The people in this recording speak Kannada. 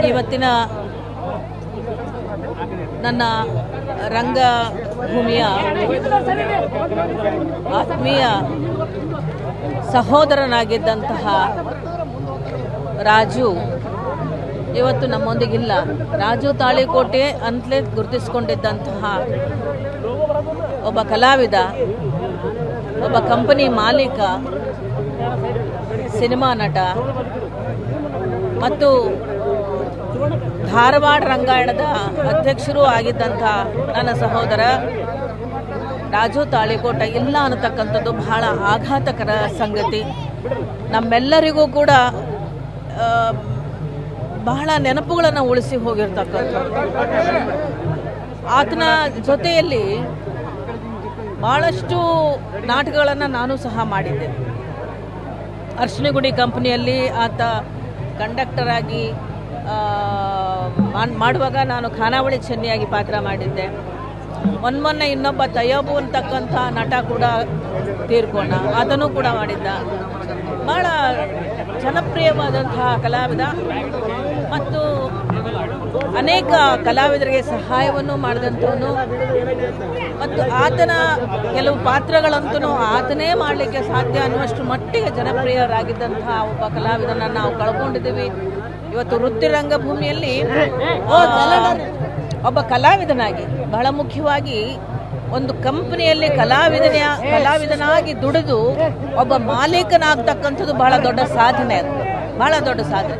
ಇವತ್ತಿನ ನನ್ನ ರಂಗಭೂಮಿಯ ಆತ್ಮೀಯ ಸಹೋದರನಾಗಿದ್ದಂತಹ ರಾಜು ಇವತ್ತು ನಮ್ಮೊಂದಿಗಿಲ್ಲ. ರಾಜು ತಾಳಿಕೋಟೆ ಅಂತಲೇ ಗುರುತಿಸಿಕೊಂಡಿದ್ದಂತಹ ಒಬ್ಬ ಕಲಾವಿದ, ಒಬ್ಬ ಕಂಪನಿ ಮಾಲೀಕ, ಸಿನಿಮಾ ನಟ ಮತ್ತು ಧಾರವಾಡ ರಂಗಾಯಣದ ಅಧ್ಯಕ್ಷರೂ ಆಗಿದ್ದಂಥ ನನ್ನ ಸಹೋದರ ರಾಜು ತಾಳಿಕೋಟ ಇಲ್ಲ ಅನ್ನತಕ್ಕಂಥದ್ದು ಬಹಳ ಆಘಾತಕರ ಸಂಗತಿ. ನಮ್ಮೆಲ್ಲರಿಗೂ ಕೂಡ ಬಹಳ ನೆನಪುಗಳನ್ನು ಉಳಿಸಿ ಹೋಗಿರ್ತಕ್ಕಂಥದ್ದು. ಆತನ ಜೊತೆಯಲ್ಲಿ ಭಾಳಷ್ಟು ನಾಟಕಗಳನ್ನು ನಾನು ಸಹ ಮಾಡಿದ್ದೆ. ಅರ್ಶಿನಗುಡಿ ಕಂಪನಿಯಲ್ಲಿ ಆತ ಕಂಡಕ್ಟರ್ ಆಗಿ ಮಾಡುವಾಗ ನಾನು ಖಾನಾವಳಿ ಚೆನ್ನಿಯಾಗಿ ಪಾತ್ರ ಮಾಡಿದ್ದೆ. ಮೊನ್ನೆ ಇನ್ನೊಬ್ಬ ತಯ್ಯಬು ಅಂತಕ್ಕಂಥ ನಟ ಕೂಡ ತೀರ್ಕೊಂಡ, ಅದನ್ನು ಕೂಡ ಮಾಡಿದ್ದ. ಭಾಳ ಜನಪ್ರಿಯವಾದಂತಹ ಕಲಾವಿದ ಮತ್ತು ಅನೇಕ ಕಲಾವಿದರಿಗೆ ಸಹಾಯವನ್ನು ಮಾಡಿದಂಥವನು ಮತ್ತು ಆತನ ಕೆಲವು ಪಾತ್ರಗಳಂತೂ ಆತನೇ ಮಾಡಲಿಕ್ಕೆ ಸಾಧ್ಯ ಅನ್ನುವಷ್ಟು ಮಟ್ಟಿಗೆ ಜನಪ್ರಿಯರಾಗಿದ್ದಂತಹ ಒಬ್ಬ ಕಲಾವಿದನನ್ನು ನಾವು ಕಳ್ಕೊಂಡಿದ್ದೀವಿ. ಇವತ್ತು ವೃತ್ತಿ ರಂಗಭೂಮಿಯಲ್ಲಿ ಒಬ್ಬ ಕಲಾವಿದನಾಗಿ, ಬಹಳ ಮುಖ್ಯವಾಗಿ ಒಂದು ಕಂಪನಿಯಲ್ಲಿ ಕಲಾವಿದನಾಗಿ ದುಡಿದು ಒಬ್ಬ ಮಾಲೀಕನಾಗ್ತಕ್ಕಂಥದ್ದು ಬಹಳ ದೊಡ್ಡ ಸಾಧನೆ. ಅದು ಬಹಳ ದೊಡ್ಡ ಸಾಧನೆ.